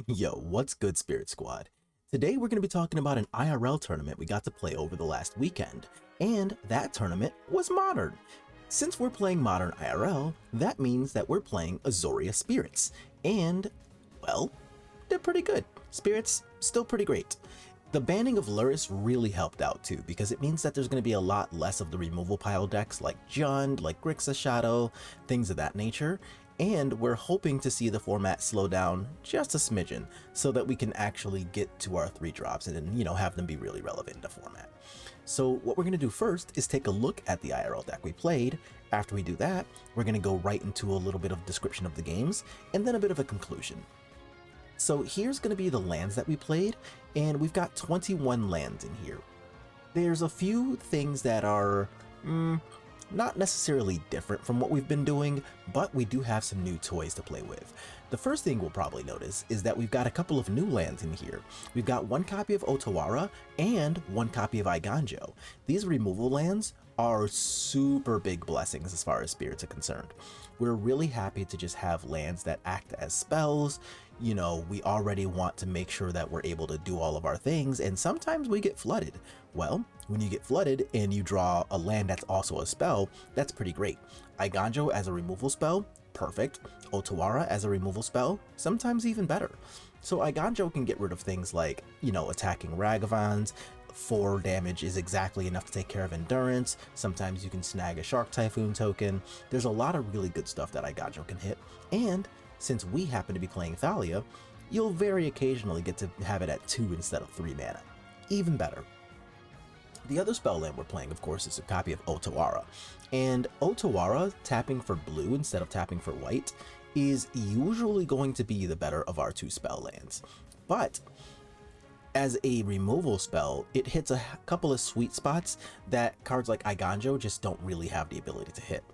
Yo, what's good, Spirit Squad? Today we're going to be talking about an IRL tournament we got to play over the last weekend, and that tournament was Modern. Since we're playing Modern IRL, that means that we're playing Azorius Spirits, and, well, they're pretty good. Spirits, still pretty great. The banning of Lurrus really helped out too, because it means that there's going to be a lot less of the removal pile decks like Jund, like Grixis Shadow, things of that nature, and we're hoping to see the format slow down just a smidgen so that we can actually get to our 3-drops and, have them be really relevant in the format. So what we're going to do first is take a look at the IRL deck we played. After we do that, we're going to go right into a little bit of description of the games and then a bit of a conclusion. So here's going to be the lands that we played, and we've got 21 lands in here. There's a few things that are not necessarily different from what we've been doing, but we do have some new toys to play with. The first thing we'll probably notice is that we've got a couple of new lands in here. We've got one copy of Otawara and one copy of Iganjo. These removal lands are super big blessings as far as spirits are concerned. We're really happy to just have lands that act as spells. We already want to make sure that we're able to do all of our things, and sometimes we get flooded. Well, when you get flooded and you draw a land that's also a spell, that's pretty great. Iganjo as a removal spell, perfect. Otawara as a removal spell, sometimes even better. So Iganjo can get rid of things like, attacking Ragavans. 4 damage is exactly enough to take care of endurance. Sometimes you can snag a Shark Typhoon token. There's a lot of really good stuff that Iganjo can hit, and since we happen to be playing Thalia, you'll very occasionally get to have it at 2 instead of 3 mana. Even better. The other spell land we're playing, of course, is a copy of Otawara. And Otawara, tapping for blue instead of tapping for white, is usually going to be the better of our 2 spell lands. But as a removal spell, it hits a couple of sweet spots that cards like Iganjo just don't really have the ability to hit.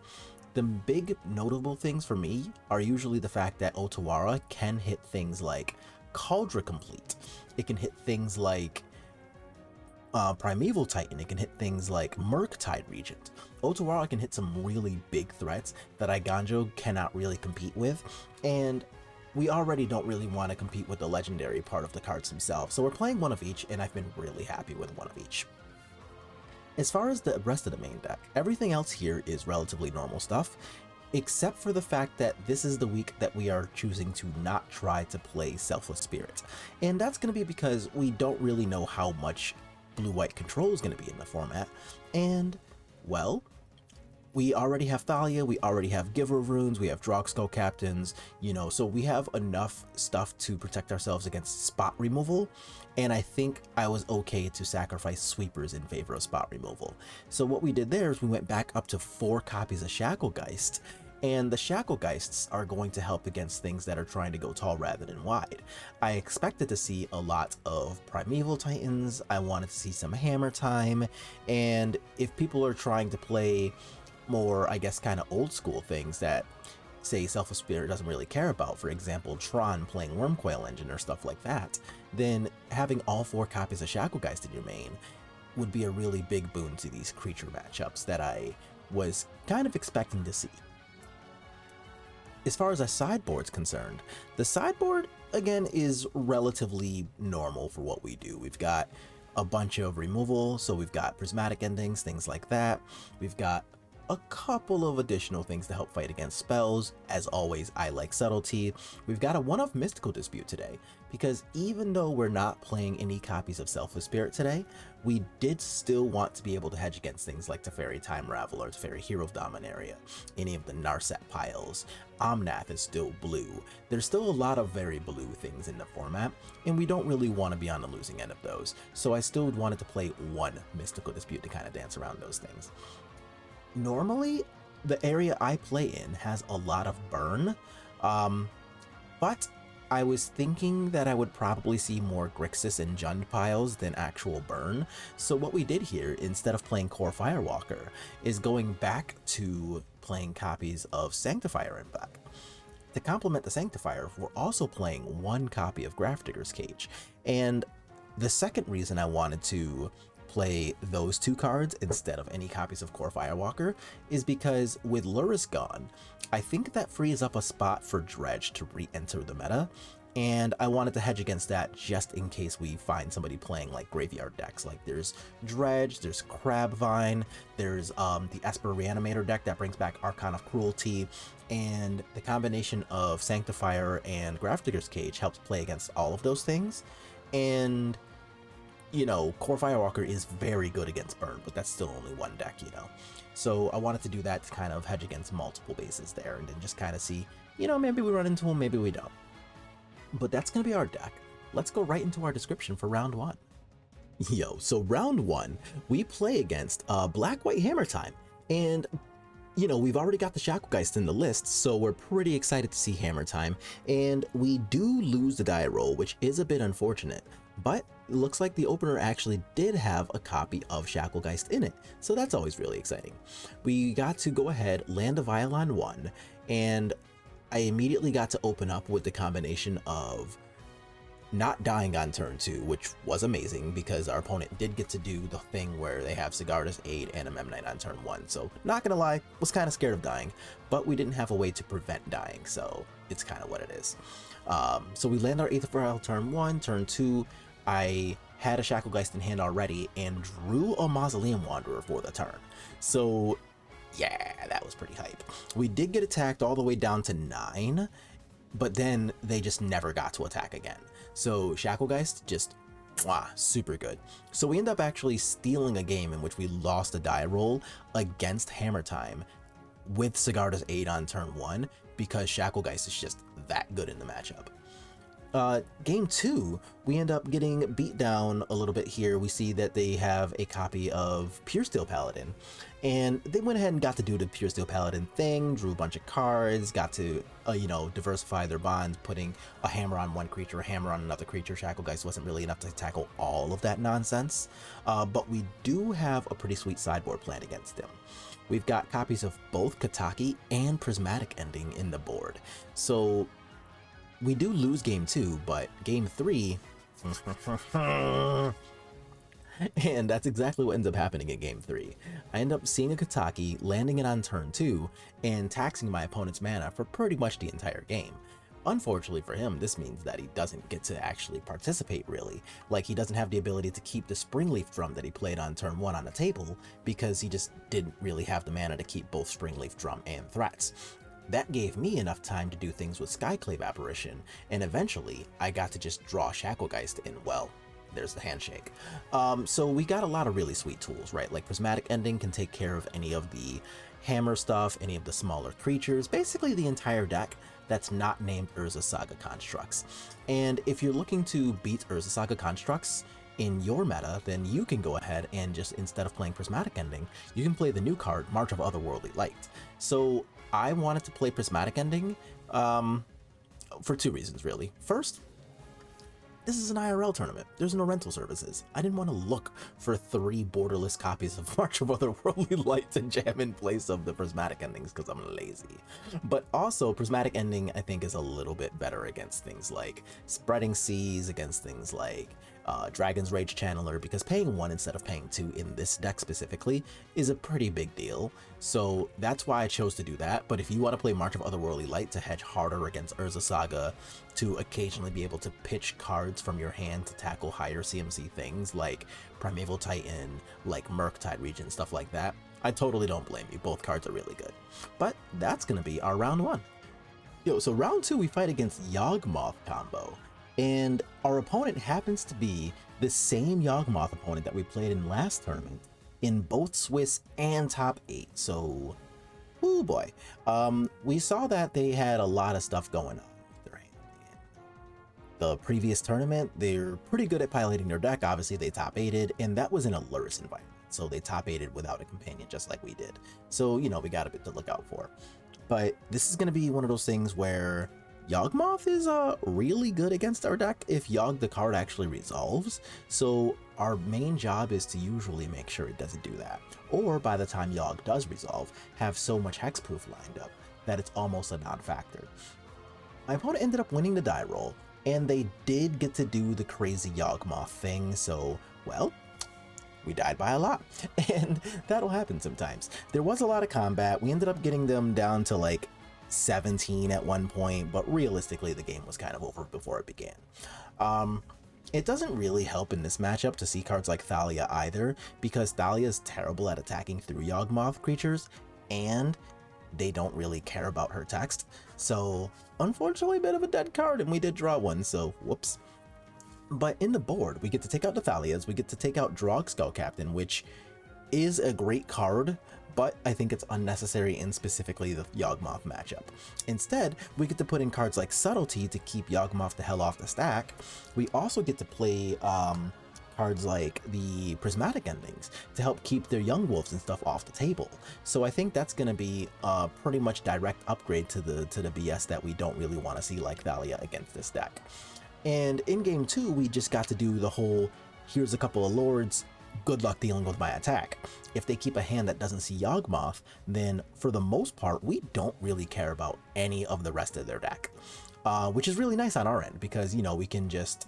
The big notable things for me are usually the fact that Otawara can hit things like Cauldron Complete. It can hit things like Primeval Titan. It can hit things like Murktide Regent. Otawara can hit some really big threats that Iganjo cannot really compete with, and we already don't really want to compete with the legendary part of the cards themselves, so we're playing one of each, and I've been really happy with one of each. As far as the rest of the main deck, everything else here is relatively normal stuff, except for the fact that this is the week that we are choosing to not try to play Selfless Spirit. And that's going to be because we don't really know how much blue-white control is going to be in the format, and, well, we already have Thalia, we already have Giver of Runes, we have Drogskull Captains, so we have enough stuff to protect ourselves against spot removal, and I think I was okay to sacrifice Sweepers in favor of spot removal. So what we did there is we went back up to 4 copies of Shacklegeist, and the Shacklegeists are going to help against things that are trying to go tall rather than wide. I expected to see a lot of Primeval Titans, I wanted to see some Hammer Time, and if people are trying to play more, I guess, kind of old school things that, say, Selfless Spirit doesn't really care about, for example, Tron playing Wormcoil Engine or stuff like that, then having all 4 copies of Shacklegeist in your main would be a really big boon to these creature matchups that I was kind of expecting to see. As far as our sideboard's concerned, the sideboard, again, is relatively normal for what we do. We've got a bunch of removal, so we've got Prismatic Endings, things like that. We've got a couple of additional things to help fight against spells. As always, I like Subtlety. We've got a one-off Mystical Dispute today, because even though we're not playing any copies of Selfless Spirit today, we did still want to be able to hedge against things like Teferi Time Raveler, Teferi Hero of Dominaria, any of the Narset piles. Omnath is still blue. There's still a lot of very blue things in the format, and we don't really want to be on the losing end of those, so I still wanted to play one Mystical Dispute to kind of dance around those things. Normally, the area I play in has a lot of burn, but I was thinking that I would probably see more Grixis and Jund piles than actual burn, so what we did here, instead of playing Core Firewalker, is going back to playing copies of Sanctifier in back. To complement the Sanctifier, we're also playing 1 copy of Grafdigger's Cage, and the second reason I wanted to play those 2 cards instead of any copies of Core Firewalker is because with Lurrus gone, I think that frees up a spot for Dredge to re-enter the meta, and I wanted to hedge against that just in case we find somebody playing like graveyard decks. Like there's Dredge, there's Crabvine, there's the Esper Reanimator deck that brings back Archon of Cruelty, and the combination of Sanctifier and Grafdigger's Cage helps play against all of those things. And you know, Core Firewalker is very good against Burn, but that's still only one deck, you know. So I wanted to do that to kind of hedge against multiple bases there, and then just kind of see, you know, maybe we run into them, maybe we don't. But that's going to be our deck. Let's go right into our description for round one. Yo, so round one, we play against Black-White Hammer Time. And, you know, we've already got the Shacklegeist in the list, so we're pretty excited to see Hammer Time. And we do lose the die roll, which is a bit unfortunate. But it looks like the opener actually did have a copy of Shacklegeist in it, so that's always really exciting. We got to go ahead, land a Vial on 1, and I immediately got to open up with the combination of not dying on turn 2, which was amazing because our opponent did get to do the thing where they have Sigarda's Aid and a Memnite on turn 1, so not gonna lie, was kind of scared of dying, but we didn't have a way to prevent dying, so it's kind of what it is. So we land our 8th Vial turn 1, turn 2, I had a Shacklegeist in hand already and drew a Mausoleum Wanderer for the turn. So yeah, that was pretty hype. We did get attacked all the way down to 9, but then they just never got to attack again. So Shacklegeist just, super good. So we end up actually stealing a game in which we lost a die roll against Hammer Time with Sigarda's Aid on turn 1 because Shacklegeist is just that good in the matchup. Game 2, we end up getting beat down a little bit here. We see that they have a copy of Pure Steel Paladin, and they went ahead and got to do the Pure Steel Paladin thing, drew a bunch of cards, got to, you know, diversify their bonds, putting a hammer on one creature, a hammer on another creature. Shacklegeist wasn't really enough to tackle all of that nonsense, but we do have a pretty sweet sideboard plan against them. We've got copies of both Kataki and Prismatic Ending in the board, so we do lose game 2, but game 3, and that's exactly what ends up happening in game 3. I end up seeing a Kataki, landing it on turn 2, and taxing my opponent's mana for pretty much the entire game. Unfortunately for him, this means that he doesn't get to actually participate really. Like, he doesn't have the ability to keep the Springleaf Drum that he played on turn 1 on the table, because he just didn't really have the mana to keep both Springleaf Drum and threats. That gave me enough time to do things with Skyclave Apparition, and eventually I got to just draw Shacklegeist in. Well, there's the handshake. So we got a lot of really sweet tools, right? Like Prismatic Ending can take care of any of the hammer stuff, any of the smaller creatures, basically the entire deck that's not named Urza Saga constructs. And if you're looking to beat Urza Saga constructs in your meta, then you can go ahead and just, instead of playing Prismatic Ending, you can play the new card, March of Otherworldly Light. So I wanted to play Prismatic Ending for 2 reasons, really. First, this is an IRL tournament. There's no rental services. I didn't want to look for 3 borderless copies of March of Otherworldly Light to jam in place of the Prismatic Endings because I'm lazy. But also, Prismatic Ending, I think, is a little bit better against things like Spreading Seas, against things like Dragon's Rage Channeler, because paying 1 instead of paying 2 in this deck specifically is a pretty big deal. So that's why I chose to do that. But if you want to play March of Otherworldly Light to hedge harder against Urza Saga, to occasionally be able to pitch cards from your hand to tackle higher CMC things like Primeval Titan, like Murktide Region, stuff like that, I totally don't blame you. Both cards are really good. But that's going to be our round 1. Yo, so round 2 we fight against Yawgmoth combo. And our opponent happens to be the same Yawgmoth opponent that we played in last tournament in both Swiss and top 8. So, oh boy. We saw that they had a lot of stuff going on with their hand. The previous tournament, they're pretty good at piloting their deck. Obviously, they top 8'd, and that was in a Lurrus environment. So they top 8'd without a companion, just like we did. So, you know, we got a bit to look out for. But this is going to be one of those things where Yawgmoth is really good against our deck if Yawg the card actually resolves, so our main job is to usually make sure it doesn't do that, or by the time Yawg does resolve, have so much hexproof lined up that it's almost a non-factor. My opponent ended up winning the die roll, and they did get to do the crazy Yawgmoth thing, so, well, we died by a lot, and that'll happen sometimes. There was a lot of combat. We ended up getting them down to like 17 at one point, but realistically the game was kind of over before it began. It doesn't really help in this matchup to see cards like Thalia either, because Thalia is terrible at attacking through Yawgmoth creatures, and they don't really care about her text. So unfortunately a bit of a dead card, and we did draw one, so whoops. But in the board, we get to take out the Thalias, we get to take out Drog Skull Captain, which is a great card, but I think it's unnecessary in specifically the Yawgmoth matchup. Instead, we get to put in cards like Subtlety to keep Yawgmoth the hell off the stack. We also get to play cards like the Prismatic Endings to help keep their Young Wolves and stuff off the table. So I think that's going to be a pretty much direct upgrade to the BS that we don't really want to see, like Thalia against this deck. And in game 2, we just got to do the whole, here's a couple of lords, good luck dealing with my attack. If they keep a hand that doesn't see Yawgmoth, then for the most part, we don't really care about any of the rest of their deck, which is really nice on our end, because, you know, we can just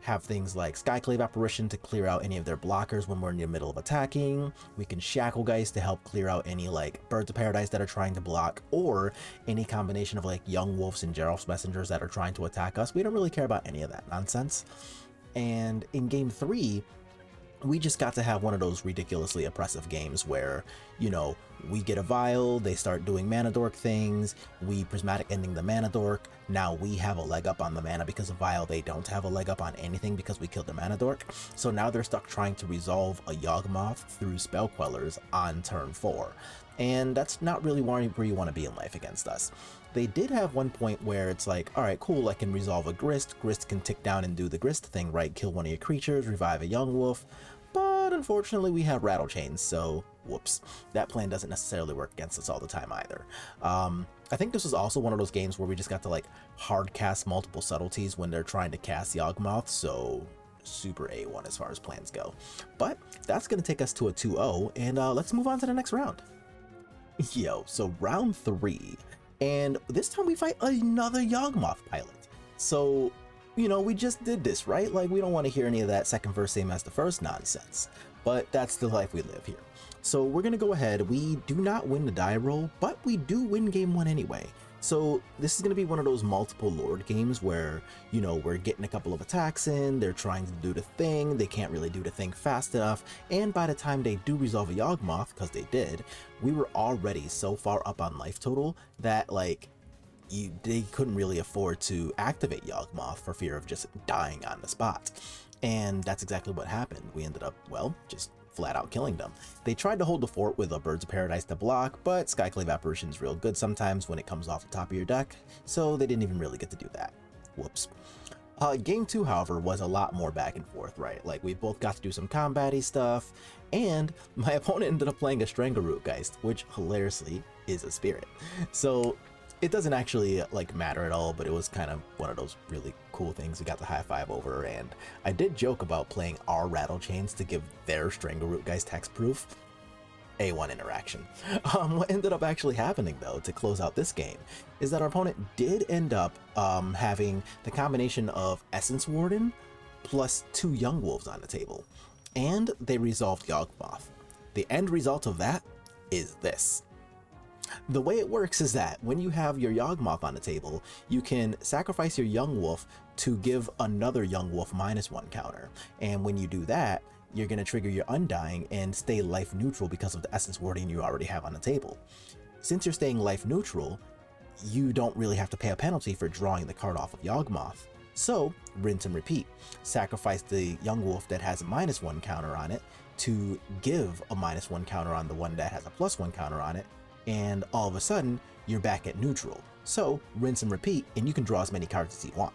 have things like Skyclave Apparition to clear out any of their blockers when we're in the middle of attacking. We can Shacklegeist to help clear out any like Birds of Paradise that are trying to block, or any combination of like Young Wolves and Geralf's Messengers that are trying to attack us. We don't really care about any of that nonsense. And in game 3, we just got to have one of those ridiculously oppressive games where, you know, we get a Vial, they start doing Mana Dork things, we Prismatic Ending the Mana Dork, now we have a leg up on the mana because of Vial, they don't have a leg up on anything because we killed the Mana Dork, so now they're stuck trying to resolve a Yawgmoth through Spell Quellers on turn 4, and that's not really where you want to be in life against us. They did have one point where it's like, alright, cool, I can resolve a Grist, Grist can tick down and do the Grist thing, right, kill one of your creatures, revive a Young Wolf, but unfortunately we have Rattle Chains, so whoops, that plan doesn't necessarily work against us all the time either. I think this was also one of those games where we just got to like hard cast multiple subtleties when they're trying to cast Yawgmoth, so super A1 as far as plans go. But that's going to take us to a 2-0, and let's move on to the next round. Yo, so round 3, and this time we fight another Yawgmoth pilot. So, you know, we just did this, right? Like, we don't want to hear any of that second verse same as the first nonsense, but that's the life we live here. So we're gonna go ahead, we do not win the die roll, but we do win game 1 anyway. So this is gonna be one of those multiple lord games where, you know, we're getting a couple of attacks in, they're trying to do the thing, they can't really do the thing fast enough, and by the time they do resolve a Yawgmoth, because they did, we were already so far up on life total that, like, they couldn't really afford to activate Yawgmoth for fear of just dying on the spot. And that's exactly what happened. We ended up, well, just flat out killing them. They tried to hold the fort with a Birds of Paradise to block, but Skyclave Apparition is real good sometimes when it comes off the top of your deck, so they didn't even really get to do that. Whoops. Game 2, however, was a lot more back and forth, right? Like, we both got to do some combat-y stuff, and my opponent ended up playing a Stranglerootgeist, which hilariously is a spirit. So it doesn't actually like matter at all, but it was kind of one of those really cool things we got to high five over. And I did joke about playing our Rattle Chains to give their Stranglerootgeist hexproof. A1 interaction. What ended up actually happening though to close out this game is that our opponent did end up having the combination of Essence Warden plus 2 Young Wolves on the table, and they resolved Yawgmoth. The end result of that is this. The way it works is that when you have your Yawgmoth on the table, you can sacrifice your Young Wolf to give another Young Wolf -1 counter. And when you do that, you're going to trigger your Undying and stay life neutral because of the Essence Warding you already have on the table. Since you're staying life neutral, you don't really have to pay a penalty for drawing the card off of Yawgmoth. So, rinse and repeat. Sacrifice the Young Wolf that has a -1 counter on it to give a -1 counter on the one that has a +1 counter on it, and all of a sudden, you're back at neutral. So, rinse and repeat, and you can draw as many cards as you want.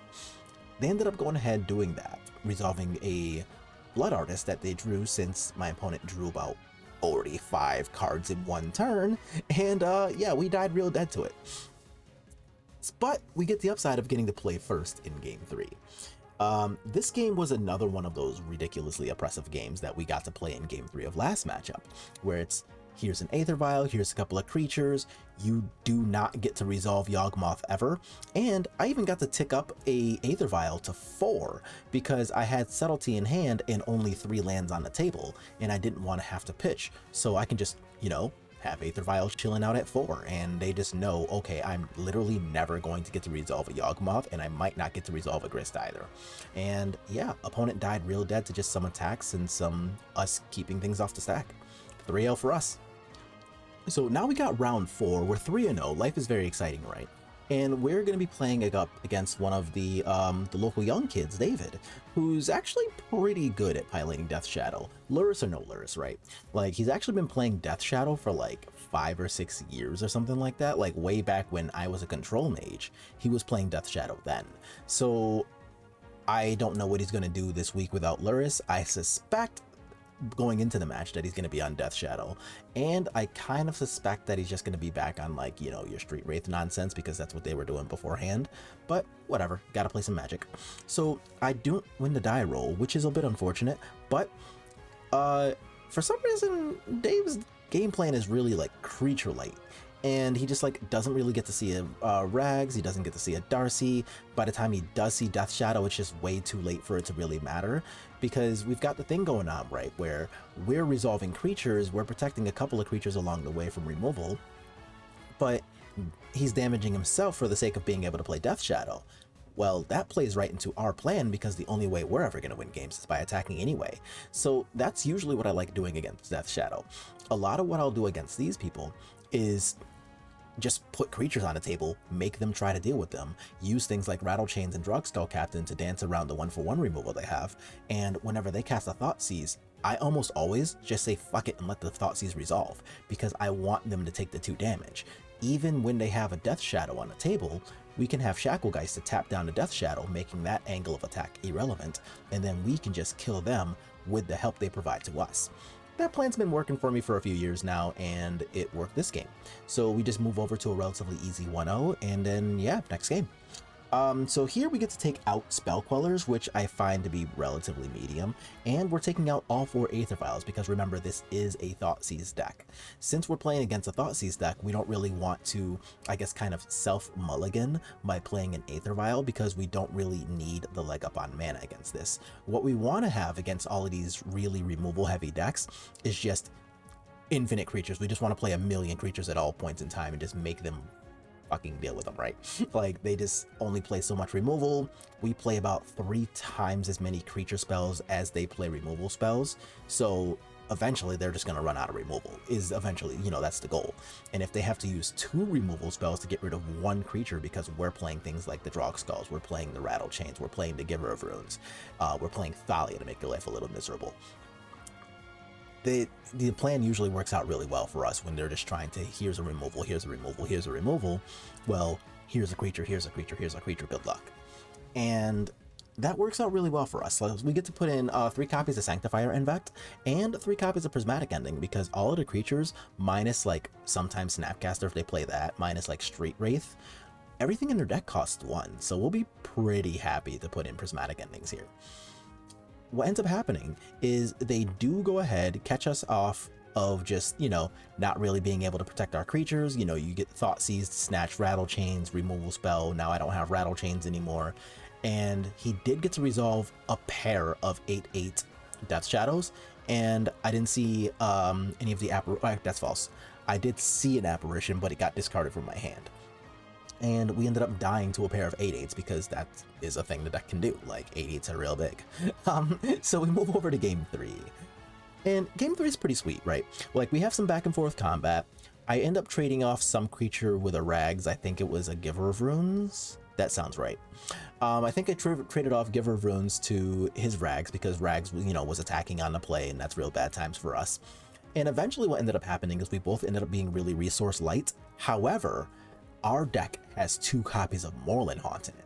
They ended up going ahead doing that, resolving a Blood Artist that they drew since my opponent drew about 45 cards in one turn, and yeah, we died real dead to it. But we get the upside of getting to play first in game 3. This game was another one of those ridiculously oppressive games that we got to play in game 3 of last matchup, where it's here's an Aether Vial, here's a couple of creatures, you do not get to resolve Yawgmoth ever, and I even got to tick up a Aether Vial to 4 because I had Subtlety in hand and only 3 lands on the table, and I didn't want to have to pitch, so I can just, you know, have Aether Vial chilling out at 4, and they just know, okay, I'm literally never going to get to resolve a Yawgmoth, and I might not get to resolve a Grixis either. And yeah, opponent died real dead to just some attacks and some us keeping things off the stack. 3-0 for us. So now we got round 4, we're 3-0, life is very exciting, right? And we're going to be playing up against one of the local young kids, David, who's actually pretty good at piloting Death Shadow. Lurrus or no Lurrus, right? Like, he's actually been playing Death Shadow for like 5 or 6 years or something like that. Like, way back when I was a control mage, he was playing Death Shadow then. So I don't know what he's going to do this week without Lurrus. I suspect going into the match that he's going to be on Death Shadow, and I kind of suspect that he's just going to be back on, like, you know, your Street Wraith nonsense, because that's what they were doing beforehand. But whatever, gotta play some Magic. So I don't win the die roll, which is a bit unfortunate, but for some reason Dave's game plan is really like creature light, and he just like doesn't really get to see a Rags, he doesn't get to see a Darcy. By the time he does see Death Shadow, it's just way too late for it to really matter, because we've got the thing going on, right, where we're resolving creatures, we're protecting a couple of creatures along the way from removal, but he's damaging himself for the sake of being able to play Death Shadow. Well, that plays right into our plan, because the only way we're ever going to win games is by attacking anyway. So that's usually what I like doing against Death Shadow. A lot of what I'll do against these people is just put creatures on the table, make them try to deal with them, use things like Rattle Chains and Drugskull Captain to dance around the 1-for-1 removal they have, and whenever they cast a Thoughtseize, I almost always just say fuck it and let the Thoughtseize resolve, because I want them to take the 2 damage. Even when they have a Death Shadow on the table, we can have Shacklegeist to tap down the Death Shadow, making that angle of attack irrelevant, and then we can just kill them with the help they provide to us. That plan's been working for me for a few years now, and it worked this game. So we just move over to a relatively easy 1-0, and then yeah, next game. So here we get to take out Spell Quellers, which I find to be relatively medium, and we're taking out all 4 Aether Vials, because remember, this is a Thoughtseize deck. Since we're playing against a Thoughtseize deck, we don't really want to, I guess, kind of self-mulligan by playing an Aether Vial, because we don't really need the leg up on mana against this. What we want to have against all of these really removal-heavy decks is just infinite creatures. We just want to play a million creatures at all points in time and just make them fucking deal with them, right? Like, they just only play so much removal. We play about 3 times as many creature spells as they play removal spells, so eventually they're just going to run out of removal, is eventually, you know, that's the goal. And if they have to use 2 removal spells to get rid of 1 creature, because we're playing things like the Drogskulls, we're playing the Rattle Chains, we're playing the Giver of Runes, we're playing Thalia to make their life a little miserable, the plan usually works out really well for us when they're just trying to, here's a removal, here's a removal, here's a removal. Well, here's a creature, here's a creature, here's a creature, good luck. And that works out really well for us. So we get to put in 3 copies of Sanctifier Invect and 3 copies of Prismatic Ending, because all of the creatures, minus like sometimes Snapcaster if they play that, minus like Street Wraith, everything in their deck costs 1. So we'll be pretty happy to put in Prismatic Endings here. What ends up happening is they do go ahead, catch us off of just, you know, not really being able to protect our creatures. You know, you get Thoughtseize, snatch Rattle Chains, removal spell. Now I don't have Rattle Chains anymore. And he did get to resolve a pair of 8/8 Death Shadows, and I didn't see any of the that's false. I did see an apparition, but it got discarded from my hand. And we ended up dying to a pair of 8/8s, because that is a thing the deck can do. Like, 8/8s are real big. So we move over to game 3. And game 3 is pretty sweet, right? Like, we have some back and forth combat. I end up trading off some creature with a Rags. I think it was a Giver of Runes. That sounds right. I think I traded off Giver of Runes to his Rags, because Rags, you know, was attacking on the play, and that's real bad times for us. And eventually what ended up happening is we both ended up being really resource light. However, our deck has 2 copies of Moorland Haunt in it.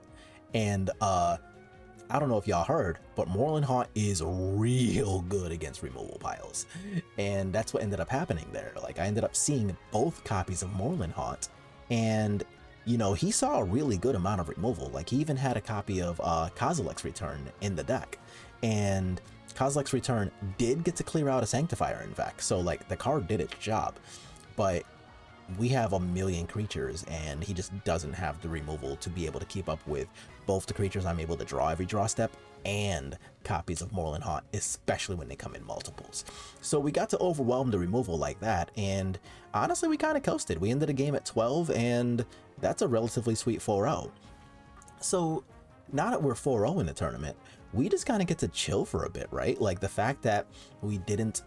And I don't know if y'all heard, but Moorland Haunt is real good against removal piles. And that's what ended up happening there. Like, I ended up seeing both copies of Moorland Haunt, and, you know, he saw a really good amount of removal. Like, he even had a copy of Kozilek's Return in the deck. And Kozilek's Return did get to clear out a Sanctifier Invect, so, like, the card did its job. But we have a million creatures, and he just doesn't have the removal to be able to keep up with both the creatures I'm able to draw every draw step and copies of Moorland Haunt, especially when they come in multiples. So we got to overwhelm the removal like that, and honestly, we kind of coasted. We ended the game at 12, and that's a relatively sweet 4-0. So now that we're 4-0 in the tournament, we just kind of get to chill for a bit, right? Like the fact that we didn't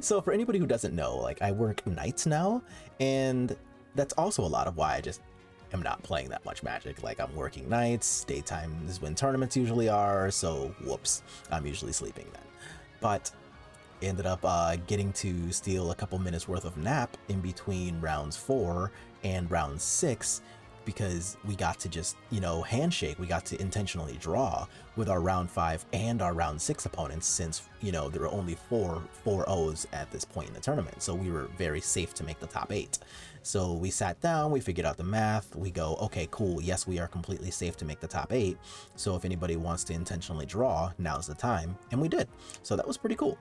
so for anybody who doesn't know, like I work nights now, and that's also a lot of why I just am not playing that much Magic. Like I'm working nights, daytime is when tournaments usually are, so whoops, I'm usually sleeping then. But ended up getting to steal a couple minutes worth of nap in between rounds 4 and round 6, because we got to just, you know, handshake. We got to intentionally draw with our round 5 and our round 6 opponents, since, you know, there were only 4 4-0s at this point in the tournament, so we were very safe to make the top 8. So we sat down, we figured out the math, we go, okay, cool, yes, we are completely safe to make the top 8, so if anybody wants to intentionally draw, now's the time, and we did. So that was pretty cool.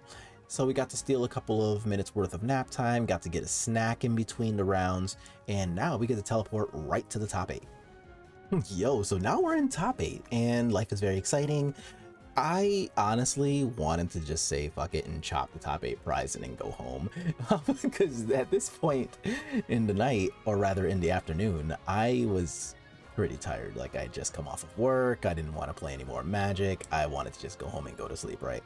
So we got to steal a couple of minutes worth of nap time, got to get a snack in between the rounds, and now we get to teleport right to the top 8. Yo, so now we're in top 8, and life is very exciting. I honestly wanted to just say fuck it and chop the top 8 prize and then go home, because at this point in the night, or rather in the afternoon, I was pretty tired. Like I just come off of work, I didn't want to play any more Magic, I wanted to just go home and go to sleep, right?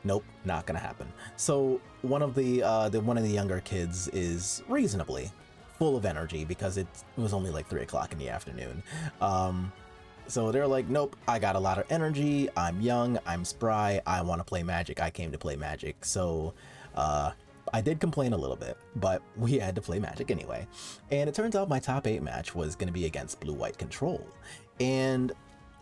Nope, not gonna happen. So one of the younger kids is reasonably full of energy, because it was only like 3 o'clock in the afternoon. So they're like, nope, I got a lot of energy, I'm young, I'm spry, I want to play Magic, I came to play Magic. So I did complain a little bit, but we had to play Magic anyway. And it turns out my top 8 match was going to be against Blue-White Control. And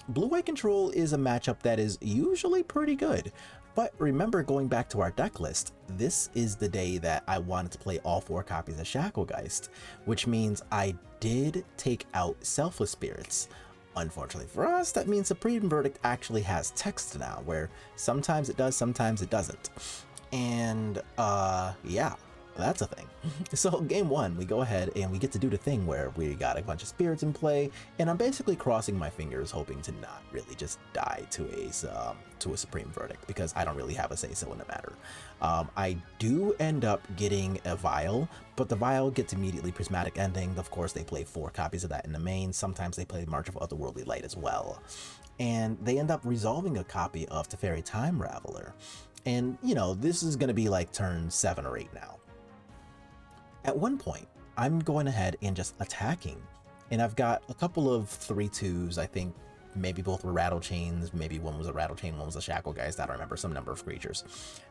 Blue-White Control is a matchup that is usually pretty good. But remember, going back to our deck list, this is the day that I wanted to play all 4 copies of Shacklegeist, which means I did take out Selfless Spirits. Unfortunately for us, that means Supreme Verdict actually has text now, where sometimes it does, sometimes it doesn't. And yeah, that's a thing. So game 1, we go ahead and we get to do the thing where we got a bunch of spirits in play, and I'm basically crossing my fingers hoping to not really just die to a Supreme Verdict, because I don't really have a say-so in the matter. I do end up getting a Vial, but the Vial gets immediately Prismatic Ending. Of course, they play 4 copies of that in the main. Sometimes they play March of Otherworldly Light as well. And they end up resolving a copy of Teferi Time Raveler. And, you know, this is going to be like turn 7 or 8 now. At one point, I'm going ahead and just attacking. And I've got a couple of 3/2s, I think maybe both were Rattle Chains, maybe one was a Rattle Chain, one was a Shacklegeist, I don't remember, some number of creatures.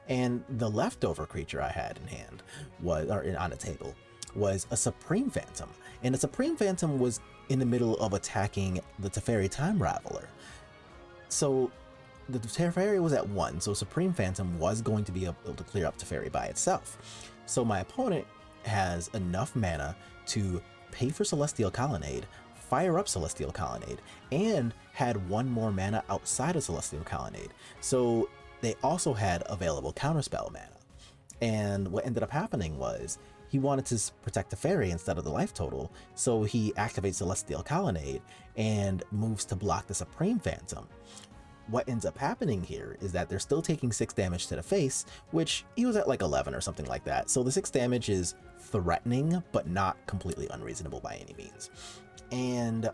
And the leftover creature I had in hand, was, or on the table, was a Supreme Phantom. And the Supreme Phantom was in the middle of attacking the Teferi Time Raveler. So the Teferi was at 1, so Supreme Phantom was going to be able to clear up Teferi by itself. So my opponent has enough mana to pay for Celestial Colonnade, fire up Celestial Colonnade, and had 1 more mana outside of Celestial Colonnade. So they also had available Counterspell mana. And what ended up happening was he wanted to protect Teferi instead of the life total, so he activates Celestial Colonnade and moves to block the Supreme Phantom. What ends up happening here is that they're still taking 6 damage to the face, which he was at like 11 or something like that. So the 6 damage is threatening, but not completely unreasonable by any means. And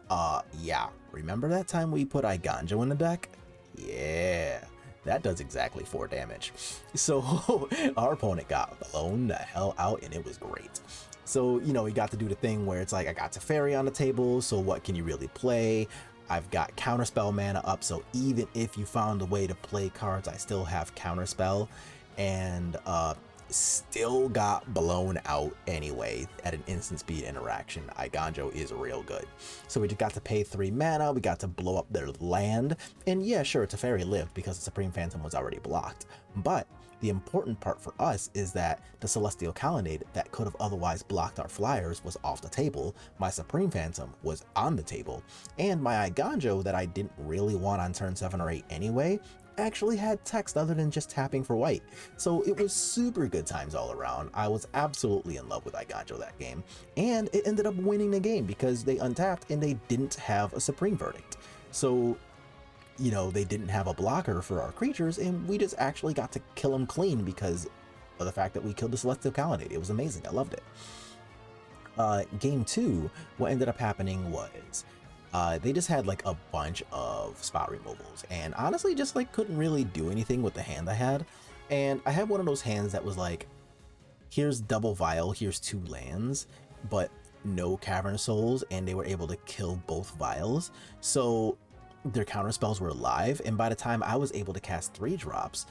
yeah, remember that time we put Iganjo in the deck? Yeah, that does exactly 4 damage. So our opponent got blown the hell out, and it was great. So, you know, we got to do the thing where it's like, I got Teferi on the table, so what can you really play? I've got Counterspell mana up, so even if you found a way to play cards, I still have Counterspell, and still got blown out anyway at an instant speed interaction. Iganjo is real good. So we just got to pay 3 mana, we got to blow up their land, and yeah, sure, Teferi lived because the Supreme Phantom was already blocked, but The important part for us is that the Celestial Colonnade that could have otherwise blocked our flyers was off the table, my Supreme Phantom was on the table, and my Eiganjo that I didn't really want on turn 7 or 8 anyway actually had text other than just tapping for white. So it was super good times all around. I was absolutely in love with Eiganjo that game, and it ended up winning the game because they untapped and they didn't have a Supreme Verdict. So, you know, they didn't have a blocker for our creatures, and we just actually got to kill them clean because of the fact that we killed the Celestial Colonnade. It was amazing. I loved it. Game 2, what ended up happening was they just had like a bunch of spot removals, and honestly just like couldn't really do anything with the hand I had. And I had one of those hands that was like, here's double vial, here's 2 lands, but no Cavern Souls, and they were able to kill both vials. So their counter spells were live, and by the time I was able to cast 3 drops,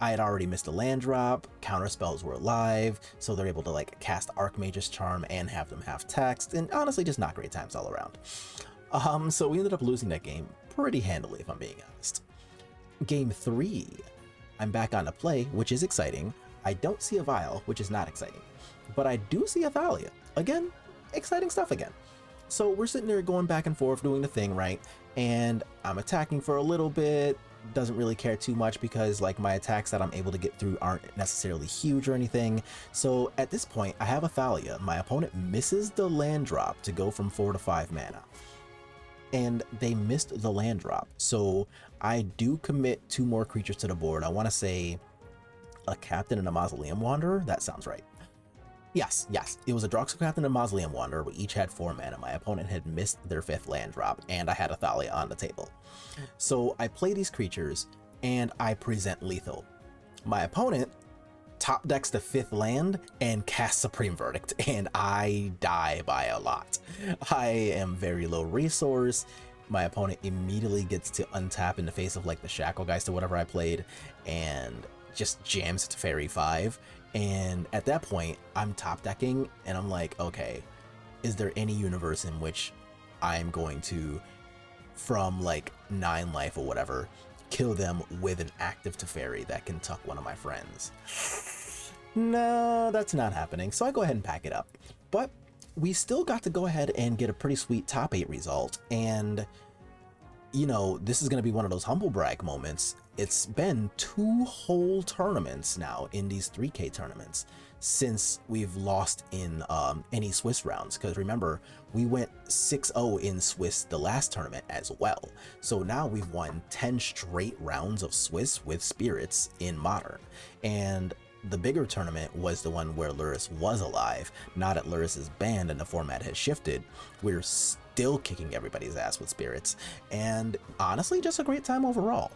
I had already missed a land drop, counter spells were live, so they're able to like cast Archmage's Charm and have them have text, and honestly just not great times all around. So we ended up losing that game pretty handily, if I'm being honest. Game 3, I'm back on the play, which is exciting. I don't see a Vial, which is not exciting, but I do see a Thalia. Again, exciting stuff again. So we're sitting there going back and forth doing the thing, right? And I'm attacking for a little bit, doesn't really care too much because like my attacks that I'm able to get through aren't necessarily huge or anything. So at this point, I have a Thalia. My opponent misses the land drop to go from 4 to 5 mana. And they missed the land drop. So I do commit 2 more creatures to the board. I want to say a Captain and a Mausoleum Wanderer. That sounds right. Yes, it was a Droxel Captain and Mausoleum Wanderer. We each had 4 mana. My opponent had missed their 5th land drop, and I had a Thalia on the table. So I play these creatures, and I present lethal. My opponent top decks the 5th land and casts Supreme Verdict, and I die by a lot. I am very low resource. My opponent immediately gets to untap in the face of like the Shacklegeist or whatever I played, and just jams it to Fairy 5. And at that point, I'm top decking, and I'm like, okay, is there any universe in which I'm going to, from like 9 life or whatever, kill them with an active Teferi that can tuck one of my friends? No, that's not happening, so I go ahead and pack it up. But we still got to go ahead and get a pretty sweet top 8 result, and you know, this is going to be one of those humble brag moments. It's been 2 whole tournaments now in these 3K tournaments since we've lost in any Swiss rounds, because remember, we went 6-0 in Swiss the last tournament as well. So now we've won 10 straight rounds of Swiss with Spirits in Modern. And the bigger tournament was the one where Lurrus was alive. Now that Lurrus is banned and the format has shifted, we're still kicking everybody's ass with Spirits, and honestly just a great time overall.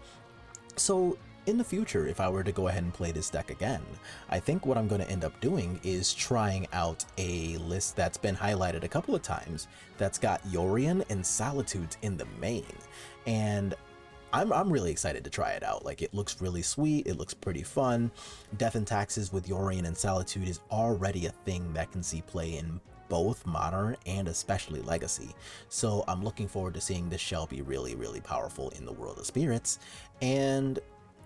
So in the future, if I were to go ahead and play this deck again, I think what I'm going to end up doing is trying out a list that's been highlighted a couple of times that's got Yorion and Solitude in the main, and I'm really excited to try it out. Like, it looks really sweet, it looks pretty fun. Death and Taxes with Yorion and Solitude is already a thing that can see play in both Modern and especially Legacy. So I'm looking forward to seeing this shell be really, really powerful in the world of Spirits. And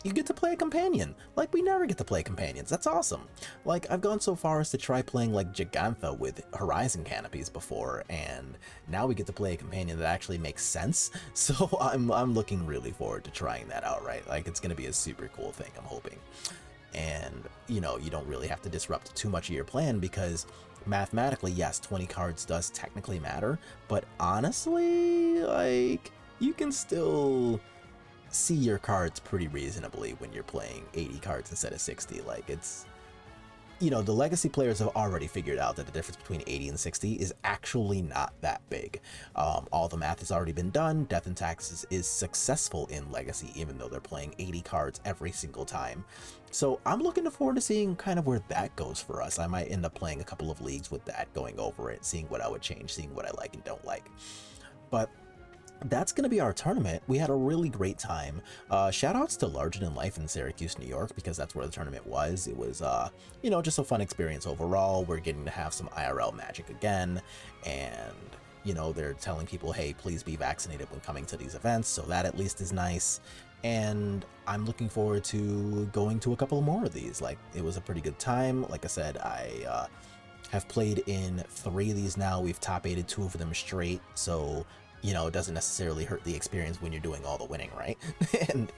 you get to play a companion. Like, we never get to play companions. That's awesome. Like, I've gone so far as to try playing like Gigantha with Horizon Canopies before, and now we get to play a companion that actually makes sense. So I'm looking really forward to trying that out, right? Like, it's gonna be a super cool thing, I'm hoping. And you know, you don't really have to disrupt too much of your plan, because mathematically, yes, 20 cards does technically matter, but honestly, like, you can still see your cards pretty reasonably when you're playing 80 cards instead of 60. Like, it's, you know, the Legacy players have already figured out that the difference between 80 and 60 is actually not that big. All the math has already been done. Death and Taxes is successful in Legacy, even though they're playing 80 cards every single time. So I'm looking forward to seeing kind of where that goes for us. I might end up playing a couple of leagues with that, going over it, seeing what I would change, seeing what I like and don't like. But that's going to be our tournament. We had a really great time. Shout outs to Larger Than Life in Syracuse, New York, because that's where the tournament was. It was, you know, just a fun experience overall. We're getting to have some IRL magic again, and, you know, they're telling people, hey, please be vaccinated when coming to these events, so that at least is nice. and I'm looking forward to going to a couple more of these. Like, it was a pretty good time. Like I said, I have played in 3 of these now. We've top 8'd 2 of them straight, so you know, it doesn't necessarily hurt the experience when you're doing all the winning, right? And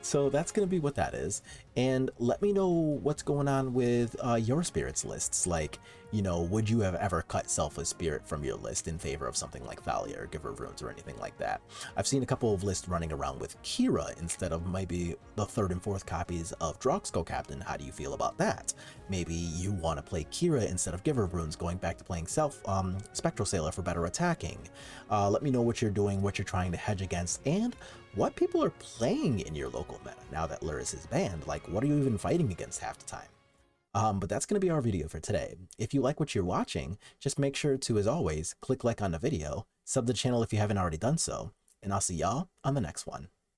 so that's going to be what that is. And let me know what's going on with your spirits lists. Like, you know, would you have ever cut Selfless Spirit from your list in favor of something like Thalia or Giver of Runes or anything like that? I've seen a couple of lists running around with Kira instead of maybe the 3rd and 4th copies of Droxco Captain. How do you feel about that? Maybe you want to play Kira instead of Giver of Runes, going back to playing Spectral Sailor for better attacking. Let me know what you're doing, what you're trying to hedge against, and what people are playing in your local meta now that Lurrus is banned. Like, what are you even fighting against half the time? But that's going to be our video for today. If you like what you're watching, just make sure to, as always, click like on the video, sub the channel if you haven't already done so, and I'll see y'all on the next one.